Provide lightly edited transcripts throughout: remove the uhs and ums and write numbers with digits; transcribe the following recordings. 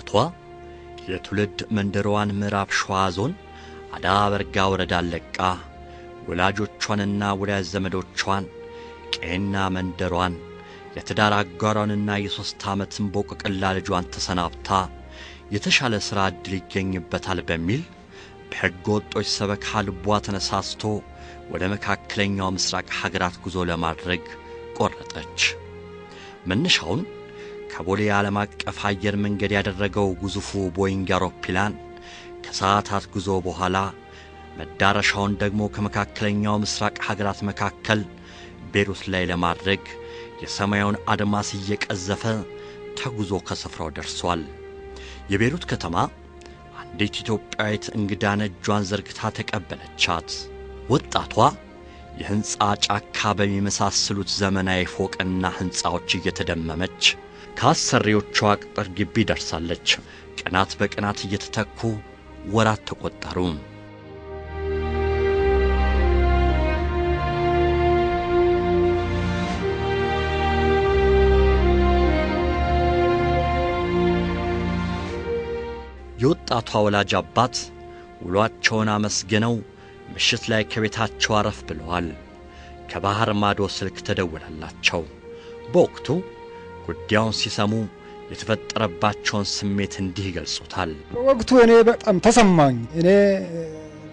ወጣቷ የትውልድ መንደሯን ምዕራብ ሸዋ ዞን አዳ በርጋ ወረዳ ለቃ ወላጆቿንና ወዳጅ ዘመዶቿን ቀና መንደሯን የትዳር አጋሯንና የ3 ዓመትን ቦቅቅላ ልጇን ተሰናብታ የተሻለ ሥራ ዕድል ይገኝበታል በሚል በሕገ ወጦች ሰበካ ልቧ ተነሳስቶ ወደ መካከለኛው ምስራቅ ሀገራት ጉዞ ለማድረግ ቆረጠች። መነሻውን ከቦሌ ዓለም አቀፍ አየር መንገድ ያደረገው ግዙፉ ቦይንግ አውሮፕላን ከሰዓታት ጉዞ በኋላ መዳረሻውን ደግሞ ከመካከለኛው ምስራቅ ሀገራት መካከል ቤሩት ላይ ለማድረግ የሰማዩን አድማስ እየቀዘፈ ተጉዞ ከስፍራው ደርሷል። የቤሩት ከተማ አንዲት ኢትዮጵያዊት እንግዳን እጇን ዘርግታ ተቀበለቻት። ወጣቷ የሕንፃ ጫካ በሚመሳሰሉት ዘመናዊ ፎቅና ሕንፃዎች እየተደመመች ከአሰሪዎቿ ቅጥር ግቢ ደርሳለች። ቀናት በቀናት እየተተኩ ወራት ተቆጠሩ። የወጣቷ ወላጅ አባት ውሏቸውን አመስግነው ምሽት ላይ ከቤታቸው አረፍ ብለዋል። ከባህር ማዶ ስልክ ተደወለላቸው። በወቅቱ ጉዳዩን ሲሰሙ የተፈጠረባቸውን ስሜት እንዲህ ይገልጹታል። በወቅቱ እኔ በጣም ተሰማኝ። እኔ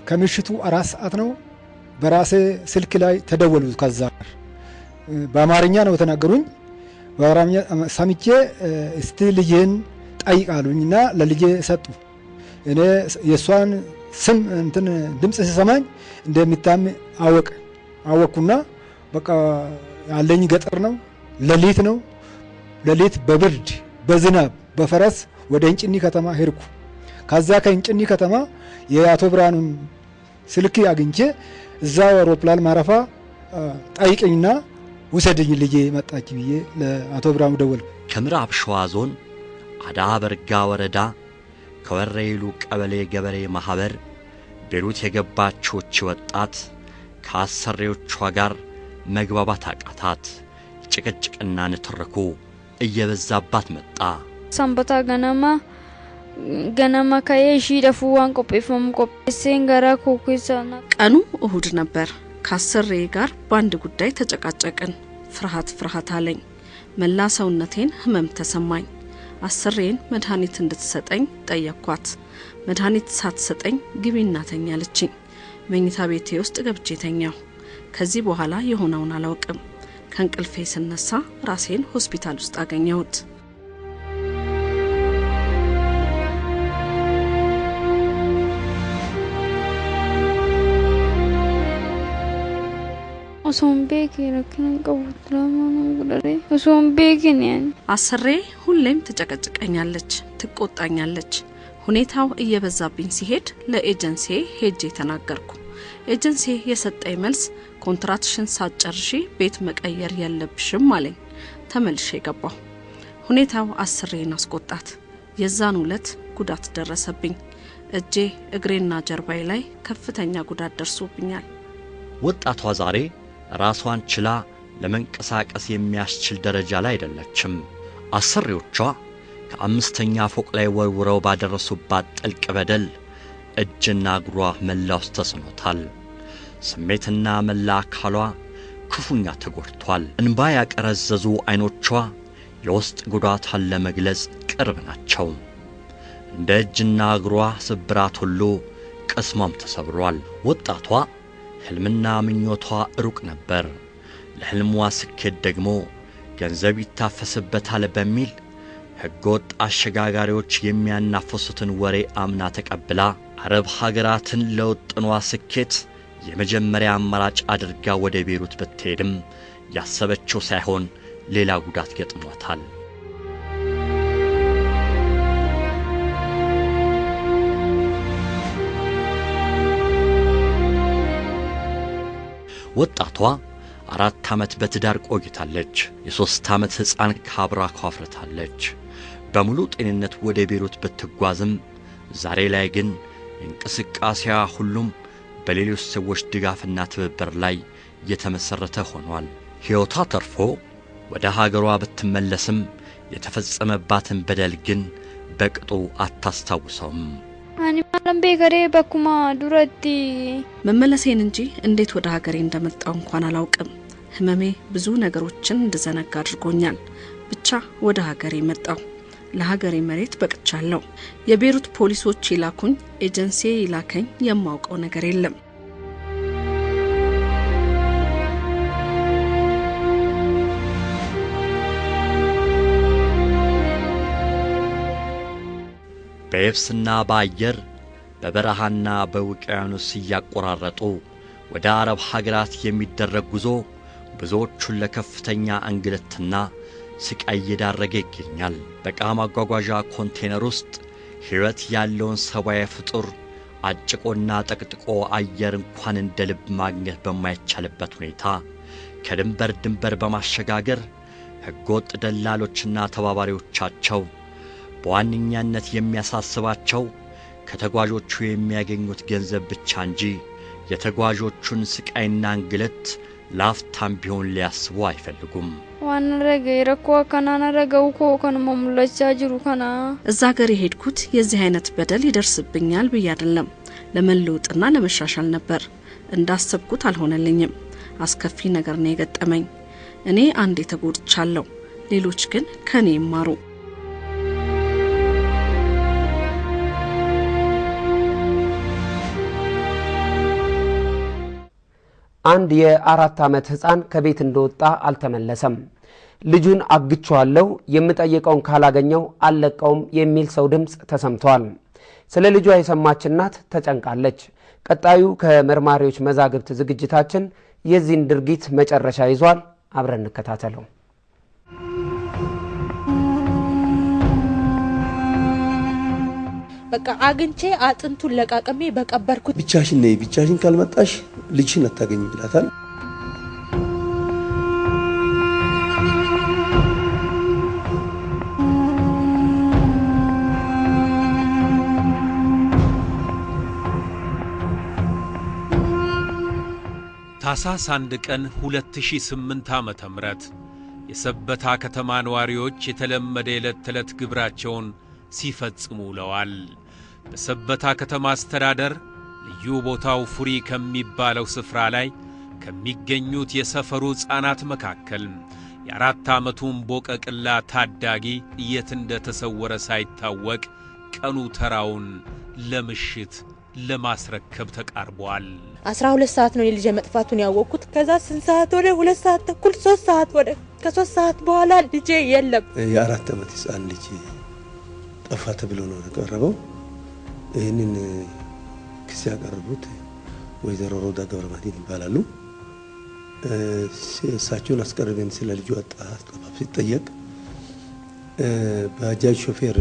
ከምሽቱ 4 ሰዓት ነው በራሴ ስልክ ላይ ተደወሉት። ከዛ በአማርኛ ነው ተናገሩኝ። በአማርኛ ሰምቼ እስቲ ልጄን ጠይቃሉኝና ለልጄ ሰጡ። እኔ የሷን ስም ድምጽ ሲሰማኝ እንደሚታም አወቅኩና በቃ ያለኝ ገጠር ነው፣ ሌሊት ነው። ሌሊት በብርድ በዝናብ በፈረስ ወደ እንጭኒ ከተማ ሄድኩ። ከዛ ከእንጭኒ ከተማ የአቶ ብርሃኑን ስልክ አግኝቼ እዛው አውሮፕላን ማረፋ ጠይቀኝና ውሰደኝ ልጄ መጣች ብዬ ለአቶ ብርሃኑ ደወልኩ። ከምዕራብ ሸዋ ዞን አዳ በርጋ ወረዳ ከወረይሉ ቀበሌ ገበሬ ማህበር ቤሩት የገባችው ወጣት ከአሰሪዎቿ ጋር መግባባት አቃታት። ጭቅጭቅና ንትርኩ እየበዛባት መጣ። ሰንበታ ገናማ ከየሺ ደፉዋን ቆጴፈም ቆጴሴን ጋራ ኮኩሳና ቀኑ እሁድ ነበር። ከአሰሬ ጋር በአንድ ጉዳይ ተጨቃጨቅን። ፍርሃት አለኝ። መላ ሰውነቴን ህመም ተሰማኝ። አሰሬን መድኃኒት እንድትሰጠኝ ጠየቅኳት። መድኃኒት ሳትሰጠኝ ግቢና ተኛ አለችኝ። መኝታ ቤቴ ውስጥ ገብቼ ተኛሁ። ከዚህ በኋላ የሆነውን አላውቅም። ከእንቅልፌ ስነሳ ራሴን ሆስፒታል ውስጥ አገኘሁት። አሰሬ ሁሌም ትጨቀጭቀኛለች፣ ትቆጣኛለች። ሁኔታው እየበዛብኝ ሲሄድ ለኤጀንሲ ሄጄ ተናገርኩ። ኤጀንሲ የሰጠኝ መልስ ኮንትራክሽን ሳትጨርሺ ቤት መቀየር የለብሽም አለኝ። ተመልሼ ገባሁ። ሁኔታው አሰሬን አስቆጣት። የዛን ዕለት ጉዳት ደረሰብኝ። እጄ እግሬና ጀርባዬ ላይ ከፍተኛ ጉዳት ደርሶብኛል። ወጣቷ ዛሬ ራሷን ችላ ለመንቀሳቀስ የሚያስችል ደረጃ ላይ አይደለችም። አሰሪዎቿ ከ5ኛ ፎቅ ላይ ወርውረው ባደረሱባት ጥልቅ በደል እጅና እግሯ መላው ተስኖታል። ስሜትና መላ አካሏ ክፉኛ ተጎድቷል። እንባ ያቀረዘዙ አይኖቿ የውስጥ ጉዳቷን ለመግለጽ ቅርብ ናቸው። እንደ እጅና እግሯ ስብራት ሁሉ ቅስሟም ተሰብሯል። ወጣቷ ሕልምና ምኞቷ ሩቅ ነበር። ለሕልሟ ስኬት ደግሞ ገንዘብ ይታፈስበታል በሚል ሕገወጥ አሸጋጋሪዎች የሚያናፍሱትን ወሬ አምና ተቀብላ አረብ ሀገራትን ለውጥኗ ስኬት የመጀመሪያ አማራጭ አድርጋ ወደ ቤሩት ብትሄድም ያሰበችው ሳይሆን ሌላ ጉዳት ገጥሟታል። ወጣቷ 4 ዓመት በትዳር ቆይታለች። የ3 ዓመት ሕፃን ካብራኳ አፍርታለች። በሙሉ ጤንነት ወደ ቤሩት ብትጓዝም ዛሬ ላይ ግን እንቅስቃሴዋ ሁሉም በሌሎች ሰዎች ድጋፍና ትብብር ላይ የተመሰረተ ሆኗል። ሕይወቷ ተርፎ ወደ ሀገሯ ብትመለስም የተፈጸመባትን በደል ግን በቅጡ አታስታውሰውም። አኒ ማለም ቤከሬ በኩማ ዱረቲ መመለሴን እንጂ እንዴት ወደ ሀገሬ እንደመጣው እንኳን አላውቅም። ህመሜ ብዙ ነገሮችን እንድዘነጋ አድርጎኛል። ብቻ ወደ ሀገሬ መጣው። ለሀገሬ መሬት በቅቻለሁ። የቤሩት ፖሊሶች ይላኩኝ፣ ኤጀንሲ ይላከኝ፣ የማውቀው ነገር የለም። በየብስና በአየር በበረሃና በውቅያኖስ ያቆራረጡ ወደ አረብ ሀገራት የሚደረግ ጉዞ ብዙዎቹን ለከፍተኛ እንግልትና ስቃይ እየዳረገ ይገኛል። በዕቃ ማጓጓዣ ኮንቴነር ውስጥ ሕይወት ያለውን ሰብአዊ ፍጡር አጭቆና ጠቅጥቆ አየር እንኳን እንደ ልብ ማግኘት በማይቻልበት ሁኔታ ከድንበር ድንበር በማሸጋገር ሕገወጥ ደላሎችና ተባባሪዎቻቸው በዋነኛነት የሚያሳስባቸው ከተጓዦቹ የሚያገኙት ገንዘብ ብቻ እንጂ የተጓዦቹን ስቃይና እንግልት ላፍታም ቢሆን ሊያስቡ አይፈልጉም። ዋንረገ ይረኮ ከናና ረገው ኮከን መሙለቻ ጅሩ ከና እዛ ሀገር የሄድኩት የዚህ አይነት በደል ይደርስብኛል ብዬ አይደለም፣ ለመለውጥና ለመሻሻል ነበር። እንዳሰብኩት አልሆነልኝም። አስከፊ ነገር ነው የገጠመኝ። እኔ አንዴ ተጎድቻለሁ፣ ሌሎች ግን ከኔ ይማሩ። አንድ የ4 ዓመት ህፃን ከቤት እንደወጣ አልተመለሰም። ልጁን አግቻለሁ፣ የምጠይቀውን ካላገኘው አልለቀውም የሚል ሰው ድምጽ ተሰምቷል። ስለ ልጇ የሰማች እናት ተጨንቃለች። ቀጣዩ ከመርማሪዎች መዛግብት ዝግጅታችን የዚህን ድርጊት መጨረሻ ይዟል። አብረን እንከታተለው። በቃ አግንቼ አጥንቱን ለቃቀሜ በቀበርኩት። ብቻሽን ነይ፣ ብቻሽን ካልመጣሽ ልጅሽን አታገኝ ይላታል። ታኅሳስ 1 ቀን 2008 ዓመተ ምህረት የሰበታ ከተማ ነዋሪዎች የተለመደ የዕለት ተዕለት ግብራቸውን ሲፈጽሙ ውለዋል። በሰበታ ከተማ አስተዳደር ልዩ ቦታው ፉሪ ከሚባለው ስፍራ ላይ ከሚገኙት የሰፈሩ ሕፃናት መካከል የ4 ዓመቱን ቦቀቅላ ታዳጊ የት እንደተሰወረ ሳይታወቅ ቀኑ ተራውን ለምሽት ለማስረከብ ተቃርቧል። 12 ሰዓት ነው የልጅ መጥፋቱን ያወቅኩት። ከዛ 8 ሰዓት ወደ 2 ሰዓት ተኩል 3 ሰዓት ወደ ከ3 ሰዓት በኋላ ልጄ የለም። የ4 ዓመት ሕፃን ልጅ ጠፋ ተብሎ ነው የቀረበው። ይህንን ክስ ያቀረቡት ወይዘሮ ሮዳ ገብረመድህን ይባላሉ። እሳቸውን አስቀርበን ስለ ልጁ አጠፋፍ ሲጠየቅ ባጃጅ ሾፌር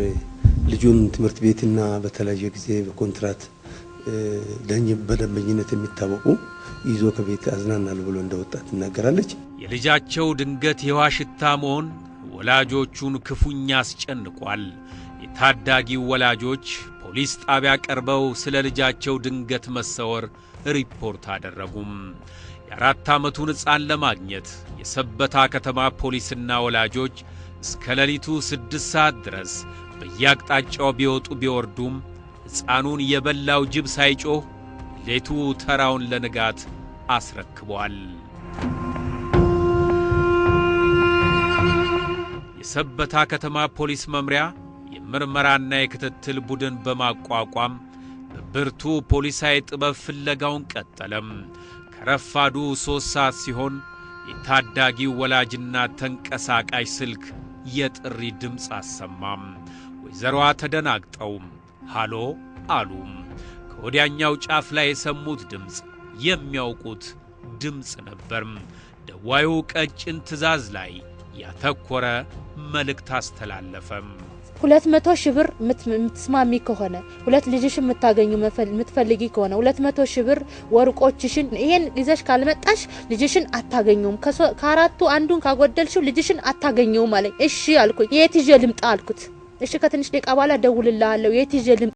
ልጁን ትምህርት ቤትና በተለያየ ጊዜ በኮንትራት በደንበኝነት የሚታወቁ ይዞ ከቤት አዝናናሉ ብሎ እንደወጣ ትናገራለች። የልጃቸው ድንገት የውሃ ሽታ መሆን ወላጆቹን ክፉኛ አስጨንቋል። የታዳጊው ወላጆች ፖሊስ ጣቢያ ቀርበው ስለ ልጃቸው ድንገት መሰወር ሪፖርት አደረጉም። የ4 ዓመቱን ሕፃን ለማግኘት የሰበታ ከተማ ፖሊስና ወላጆች እስከ ሌሊቱ 6 ሰዓት ድረስ በየአቅጣጫው ቢወጡ ቢወርዱም ሕፃኑን የበላው ጅብ ሳይጮህ ሌቱ ተራውን ለንጋት አስረክቧል። የሰበታ ከተማ ፖሊስ መምሪያ የምርመራና የክትትል ቡድን በማቋቋም በብርቱ ፖሊሳዊ ጥበብ ፍለጋውን ቀጠለም። ከረፋዱ 3 ሰዓት ሲሆን የታዳጊው ወላጅና ተንቀሳቃሽ ስልክ የጥሪ ድምፅ አሰማም። ወይዘሮዋ ተደናግጠው ሃሎ አሉም። ከወዲያኛው ጫፍ ላይ የሰሙት ድምፅ የሚያውቁት ድምፅ ነበር። ደዋዩ ቀጭን ትዕዛዝ ላይ ያተኮረ መልእክት አስተላለፈም። 200 ሺህ ብር ምትስማሚ ከሆነ 2 ልጅሽን የምታገኙ የምትፈልጊ ከሆነ 200 ሺህ ብር ወርቆችሽን ይሄን ይዘሽ ካልመጣሽ ልጅሽን አታገኙም። ከአራቱ አንዱን ካጎደልሽው ልጅሽን አታገኙም አለኝ። እሺ አልኩኝ። የት ይዤ ልምጣ አልኩት። እሺ ከትንሽ ደቂቃ በኋላ ደውልልሃለሁ የት ይዤ